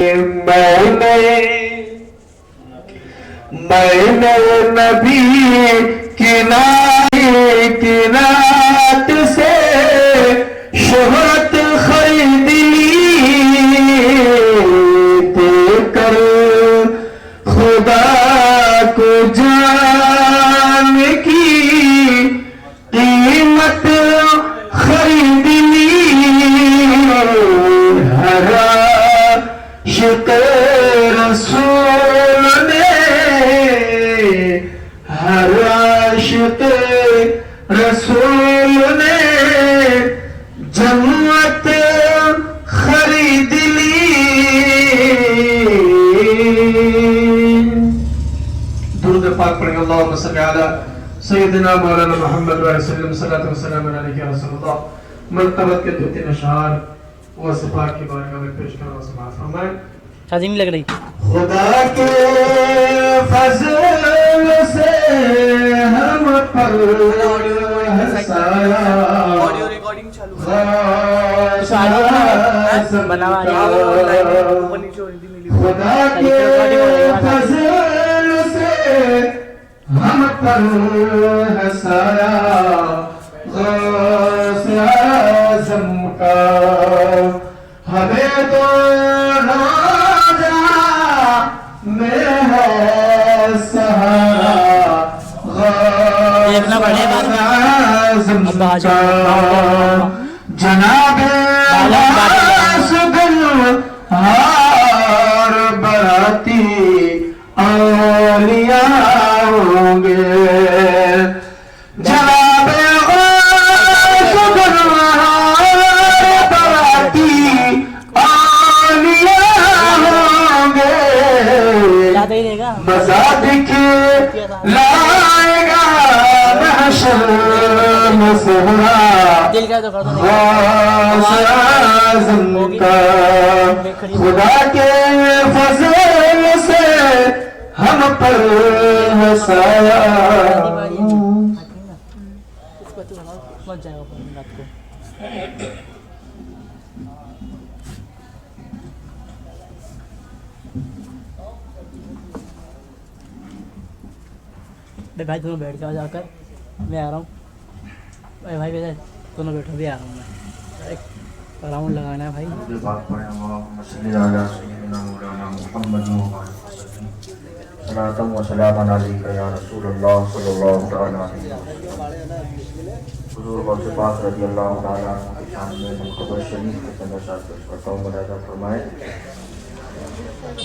मैंने नबी की नात से शोहरत खरीद ली, देकर खुदा को जान की कीमत खरीद ली। हरा शिक़ रसूल ने, हर आशिक़ रसूल ने जन्नत खरीद ली। दुरूद पाक पढ़ेंगे। अल्लाहुम्मा सल्ली अला सय्यिदिना मौलाना मुहम्मद व सल्लम सल्लल्लाहु अलैहि वसल्लम अलैहि रसूलुल्लाह। मरतबत के दो तीन अशआर वो सिफात की बारगाह में पेश करो। समाअत फरमाएं। शादी नहीं लग रही। खुदा के फज़ल से हम पर हसाया, ऑडियो रिकॉर्डिंग चालू खुदा के फज़ल से हम पर हसाया, गौस आज़म का हमें तो देखना पड़ेगा जनाब हार बराती औलिया होंगे। जनाब बराती औलिया होंगे। मज़ा दिखे लाएगा महशर में सोहरा, दिल का तो कर दो। आज़म का खुदा के फज़ल से हम पर हसाया। इसको तू मत जाएगा रात को। भाई दोनों बैठ जाओ जाकर, मैं आ रहा हूँ। अरे भाई बेटा दोनों बैठो, भी आ रहा हूँ मैं। एक राउंड लगाना है भाई।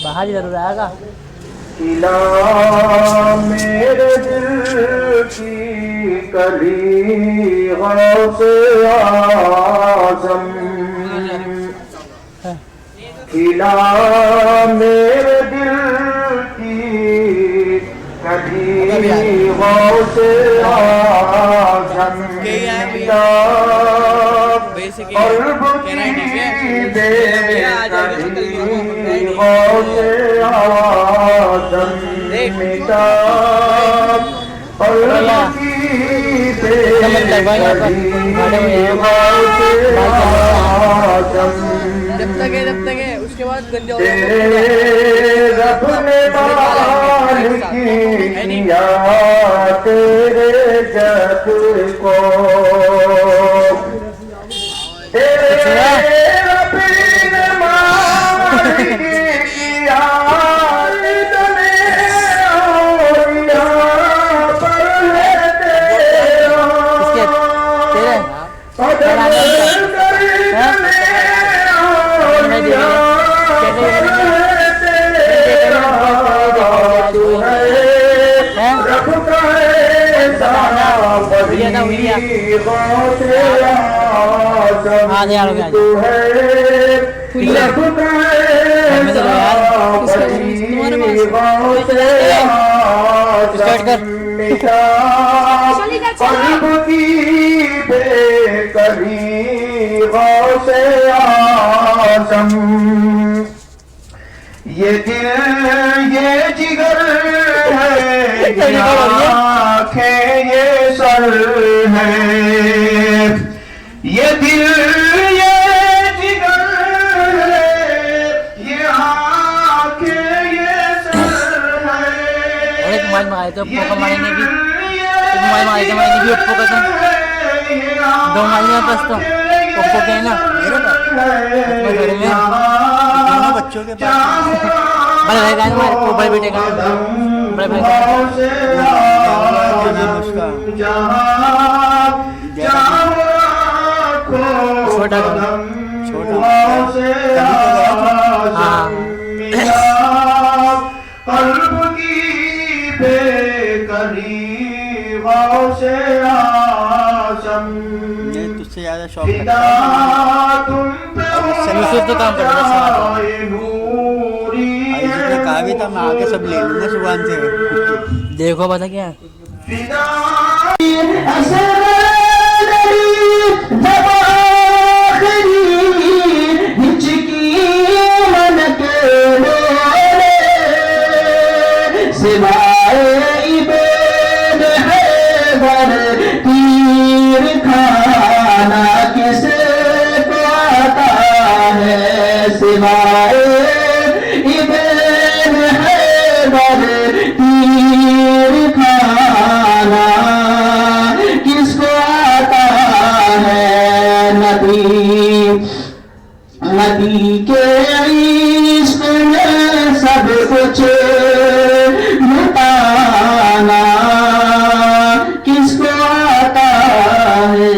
बाहर ही जरूर आएगा। किला मेरे दिल की कली गौस आज़म, किला मेरे दिल की कली गौस आज़म, क़ल्ब की बेकली गौस आज़म, जब तक है उसके बाद गंजा हो तेरे जग को ये दिल ये जिगर है, ये आँखें ये सर है, ये दिल ये जिगर है, ये मैंने एक मोबाइल मंगाया था ओप्पो का, मैंने भी एक मोबाइल मंगाया था मैंने भी ओप्पो का था। 2 मोबाइल मेरे पास तो ओप्पो के है ना मेरे पास अपने घर में दोनों बच्चों के पास बड़े भाई का है ना, वो बड़े बेटे का बड़े भाई का क्या नाम है उसका? छोटा छोटा हाँ कल्ब की बेकरीबों से आसम ये तुझसे ज्यादा शौक रखता है। यूसुफ तो काम करता था ने कहा भी था मैं आके सब ले लूंगा सुबह से। देखो पता क्या नबी के इश्क में सब कुछ लुटाना किसको आता है।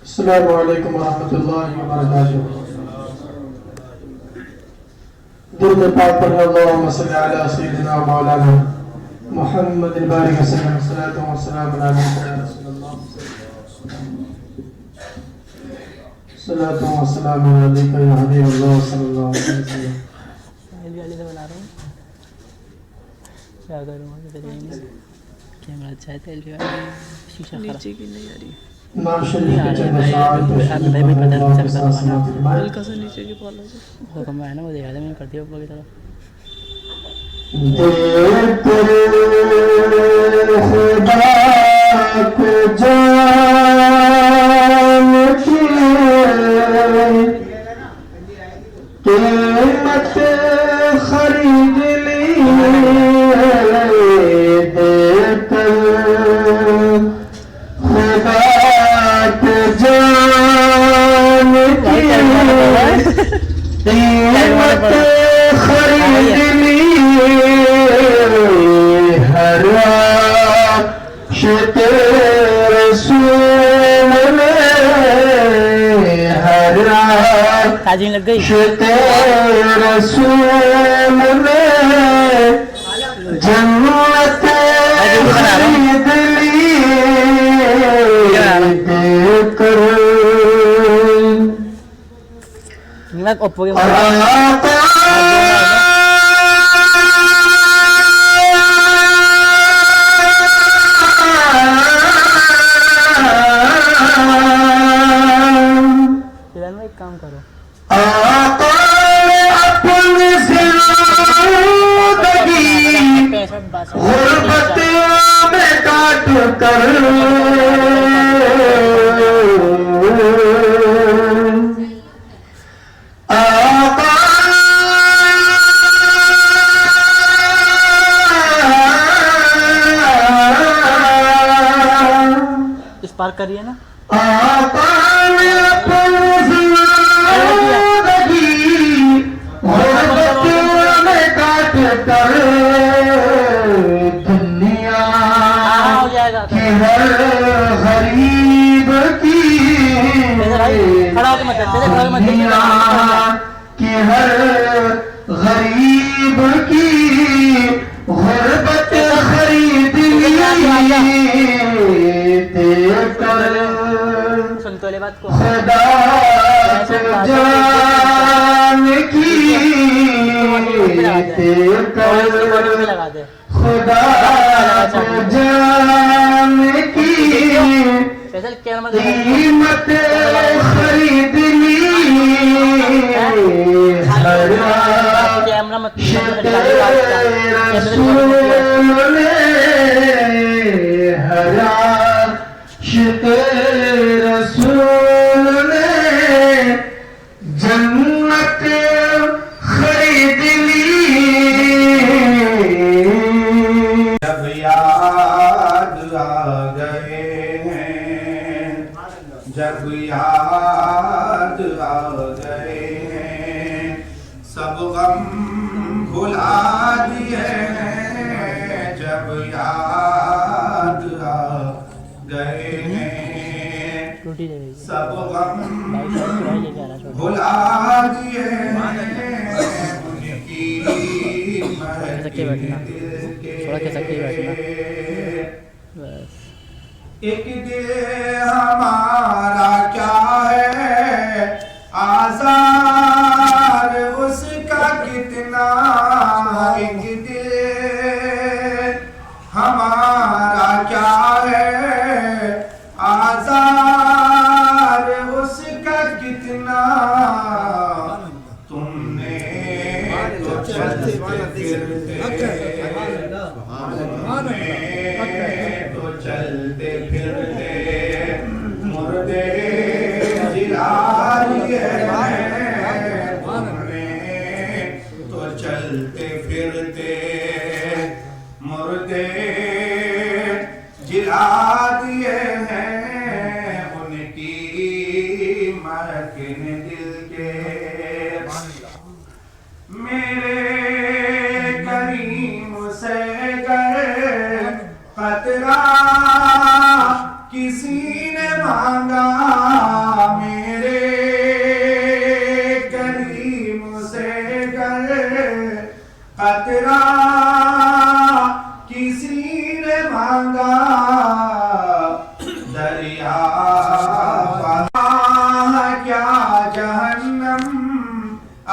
अस्सलामु अलैकुम वरहमतुल्लाहि वबरकातुहू। दुरूद पाक पढ़े अल्लाहुम्मा सल्ली अला सय्यिदिना मौलाना मुहम्मद बारिक वसल्लम सल्लल्लाहु अलैहि वसल्लम या रसूलल्लाह सल्लल्लाहु अलैहि वसल्लम अलैका या हबीबल्लाह सल्लल्लाहु अलैहि वसल्लम। वाली से बना रहा हूँ क्या करूँगा कैमरा अच्छा है तेल शीशा नीचे की नहीं आ रही, नाम शरीफ के चंद अशार हल्का सा नीचे की पॉला से तो कम है ना वो देखा था मैंने कर दिया ऊपर की तरफ कीमत खरीद ली देकर जान की कीमत खरीद ली हर आशिक़ रसूल में हर चार्जिंग लग गई आशिक़ रसूल में जन्नत खरीद ली देकर मैं ओप्पो के एक काम करो अपनी जिंदगी गुर्बत में काट कर इस पार करिए ना दुनिया हो जाएगा की हर गरीब की खड़ा होकर मत दुनिया की हर गरीब की गुर्बत खरीद ली देकर सुन तो ले बात को खुदा को जान की देकर लगा दे खुदा को जान की स्पेशल कैमरा कीमत खरीद ली कैमरा मत हरा शिक़ याद आ गए हैं, जब याद आ गए हैं, सब गम भुला दिए हैं, जब याद आ गए हैं, रोटी ले लीजिए सब गम भाई साहब किराए लेके आना छोटा भुला दिए उनकी सकते बैठना थोड़ा के सकते बैठना बस एक दिल हमारा क्या है, आज़ार उसका कितना, एक दिल हमारा क्या है, आज़ार उसका कितना, तुमने तो चलते फिरते, तो चलते फिरते मुर्दे जिला लिए हैं, तुमने तो चलते फिरते मुर्दे जिला दिए हैं, उनकी महकिन दिल के मेरे करीम से गए खतरा किसी ने मांगा, मेरे करीम से गए खतरा किसी ने मांगा, दरिया क्या जहन्नम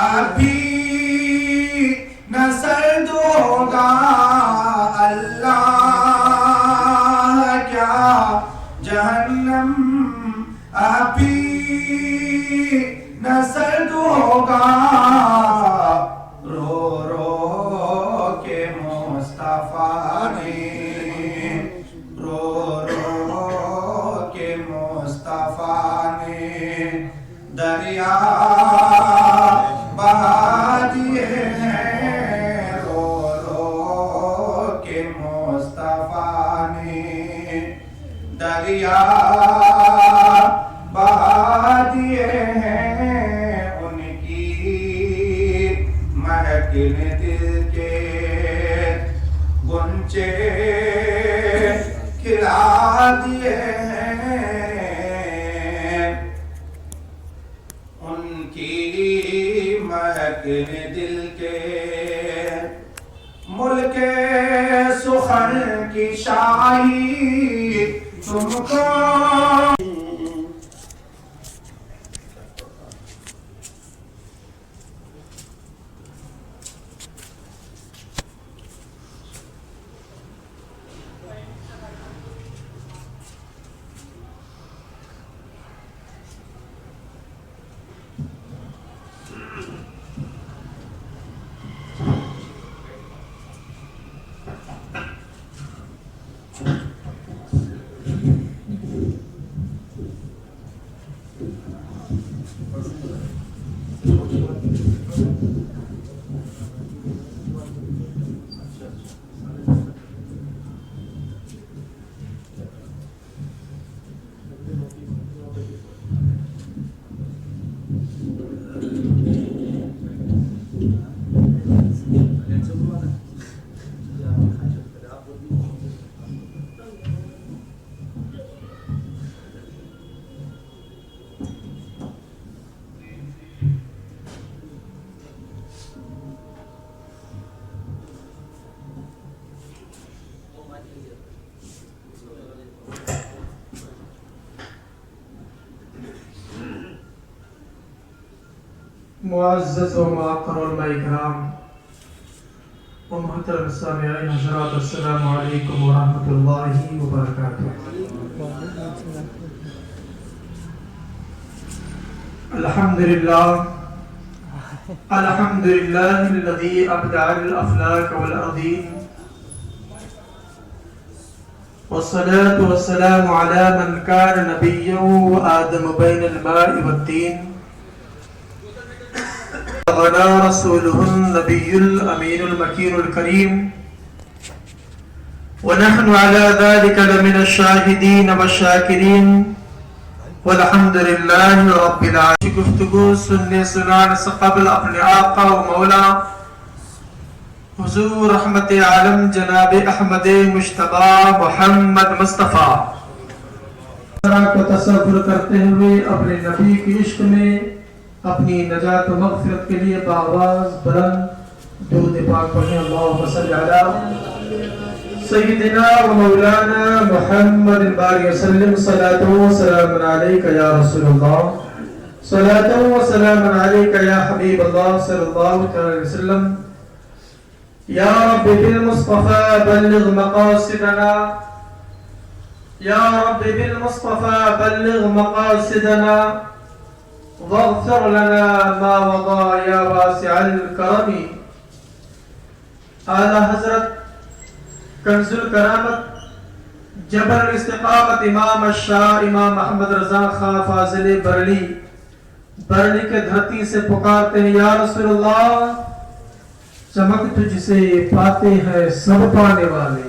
अभी न सर्द होगा, अल्लाह क्या जहन्नम अभी न सर्द होगा, रो रो के मुस्तफा ने, रो रो के मुस्तफा ने दरिया बहा दिए हैं, रो रो के मुस्तफा ने दरिया बहा दिए हैं, उनकी महकिन दिल के गुंचे खिला दिए हैं, उनकी महकिन दिल के मुल्क सुखन की शाही तुमको मुअज़्ज़ज़ व मुअक्कर उलमा इकराम व मुहतरम सामिईन हज़रात, अस्सलामु अलैकुम व रहमतुल्लाहि व बरकातुहू। अल्हम्दुलिल्लाह अल्हम्दुलिल्लाहिल्लज़ी अबदअल अफ़लाक वल अर्दीन वस्सलातु वस्सलामु अला मन कान नबिय्यन व आदम बैनल माइ वत्तीन वअला रसूलुहुन नबियुल अमीनुल मकीनुल करीम वनहनु अला ज़ालिका लमिन अश-शाहिदीन वश-शाकिरीन वल्हम्दुलिल्लाहि रब्बिल आलमीन। गुफ्तगू सुनने सुनाने से क़ब्ल अपने आका व मौला हुजूर रहमत आलम जनाब अहमद मुश्तबा मोहम्मद मुस्तफ़ा को तसव्वुर करते हुए अपने नबी के इश्क में अपनी नजात व मग़फ़िरत के लिए बाआवाज़ बुलंद दुरूद पाक पढ़ें। अल्लाहुम्मा सल्लि अला सय्यिदिना व मौलाना मुहम्मद बारिक वसल्लम। सलातो व सलामुन अलैका या रसूलल्लाह, सलातो व सलामुन अलैका या हबीबल्लाह सल्लल्लाहु अलैहि वसल्लम। या रब्बि बिल मुस्तफ़ा बल्लिग़ मक़ासिदना, या रब्बि बिल मुस्तफ़ा बल्लिग़ मक़ासिदना वग़फ़िर लना मा वक़ा या वासिअल करमी। आला हज़रत कंजुल करामत जबर इस्तिक़ामत इमाम अश-शाह इमाम अहमद रज़ा खां फाज़िल बरली के धरती से पुकारते हैं, या रसूलल्लाह चमक तुझसे पाते हैं सब पाने वाले,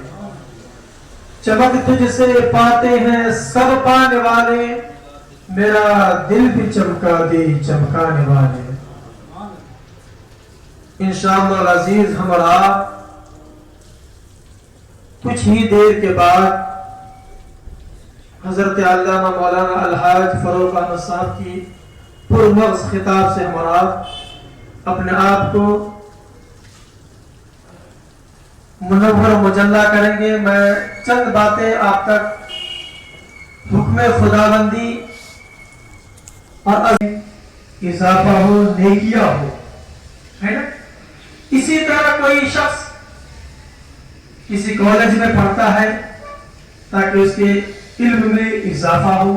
चमक तुझसे पाते हैं सब पाने वाले, मेरा दिल भी चमका दे चमकाने वाले। इंशाअल्लाह अज़ीज हमारा कुछ ही देर के बाद हजरत अल्लामा मौलाना अलहाज फरूक अहमद साहब की पुरमग़ज़ खिताब से हमारा अपने आप को मुनव्वर मुजल्ला करेंगे। मैं चंद बातें आप तक हुक्म खुदाबंदी और इजाफा हो, नेकिया हो, है ना। इसी तरह कोई शख्स किसी कॉलेज में पढ़ता है ताकि उसके इल्म में इजाफा हो।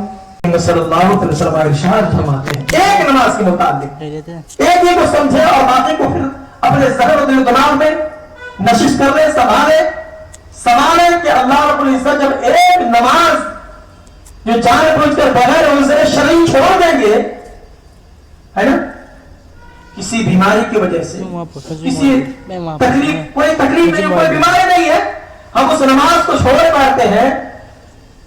सल्लल्लाहु अलैहि वसल्लम इरशाद फरमाते हैं, एक नमाज के मुताबिक एक ही को समझे और बाकी को फिर अपने ज़हन और दिल दिमाग में नशिश कर ले, संभाले कि अल्लाह रब्बुल इज्जत जब एक नमाज जो जानबूझकर बगैर उज़्र शरई छोड़ देंगे, है ना, किसी बीमारी की वजह से, किसी तकलीफ, कोई तकलीफ नहीं, कोई बीमारी नहीं है, हम उस नमाज को छोड़ पाते हैं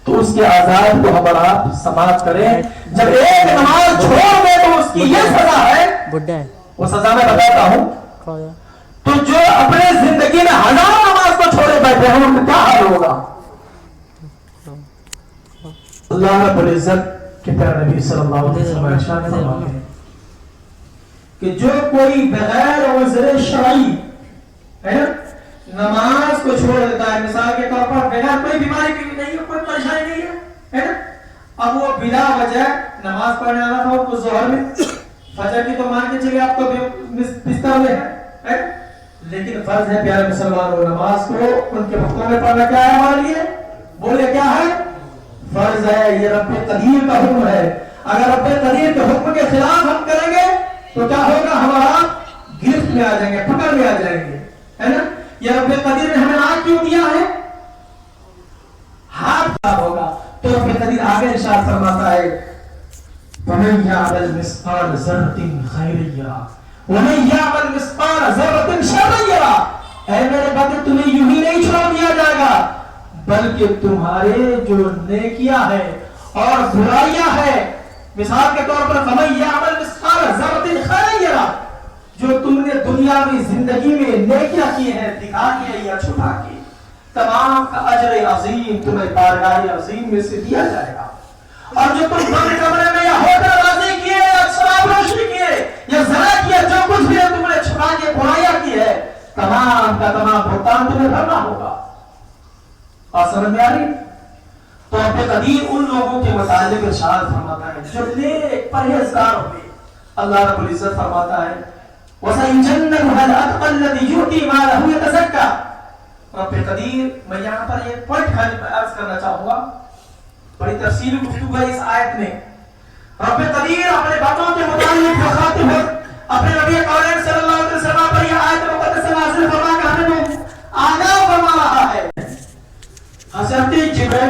तो उसके आजाद को हम आप समाप्त करें। जब एक नमाज छोड़ दे तो उसकी ये सजा है, वो सजा मैं बताता हूँ। तो जो अपने जिंदगी में हजारों नमाज को छोड़े बैठे हैं उनका क्या हाल होगा। अल्लाह रब्बुल इज्जत के प्यारे नबी सल्लल्लाहु अलैहि वसल्लम इरशाद फरमाते हैं कि जो कोई बगैर उज़्र शरई, है ना, नमाज को छोड़ देता है, मिसाल के तौर पर बगैर कोई बीमारी की नहीं है, कोई परेशानी नहीं है ना, अब वो बिला वजह नमाज पढ़ने आना था उसको ज़ोहर में, फजर की तो मान के चलिए आप तो बिस्तर में है, लेकिन फर्ज है प्यारे मुसलमानों नमाज को उनके वक्तों में पढ़ना। क्या है हमारे लिए, बोले क्या है, फर्ज है, ये रब्बे कदीर का हुक्म है। अगर रब्बे कदीर के हुक्म के खिलाफ हम करेंगे तो क्या होगा, हमारा गिरफ्त में आ जाएंगे, पकड़ में आ जाएंगे, है ना। ये रब्बे कदीर ने हमें हाथ क्यों दिया है, हाथ खराब होगा। तो रब्बे कदीर आगे इरशाद फरमाता है, वमन यअमल मिस्काल ज़र्रतिन खैरिया वमन यअमल मिस्काल ज़र्रतिन शर्रिया। ऐ मेरे बंदे, तुम्हें यूं ही नहीं छोड़ दिया जाएगा, बल्कि तुम्हारे जो नेकियां है और बुराइयां है, मिसाल के तौर पर वमन यअमल मिस्काल ज़र्रतिन खैरिया, जो तुमने दुनियावी जिंदगी में नेकियां की हैं, दिखा के या छुपा के, तमाम का अजर अजीम तुम्हें बारगाह अजीम में से दिया जाएगा। और जो तुम बंद कमरे में या होटल बाजी किए या शराब नोशी किए या ज़ना किया, जो कुछ भी तुमने छुपा के बुराइयां की है, तमाम का तमाम भुगतान तुम्हें भरना होगा। और समझ में आ रही। तो रब्बे कदीर उन लोगों के मुतालिक इरशाद फरमाता है जो नेक परहेजगार हुए। अल्लाह रब्बुल इज्जत फरमाता है, वसयजन्नहुल अतक़ल्लज़ी युती मालहु यतज़क्का। रब्बे कदीर, मैं यहाँ पर एक पॉइंट खाली अर्ज करना चाहूंगा, बड़ी तफसीली गुफ्तगू है इस आयत में। रब्बे कदीर अपने बातों के मुतालिक मुखातिब है अपने नबी कौन सल्लल्लाहु अलैहि वसल्लम पर यह आयत मुक़द्दस नाज़िल फरमा के हमें आगाह फरमा रहा है। हज़रत जिब्रील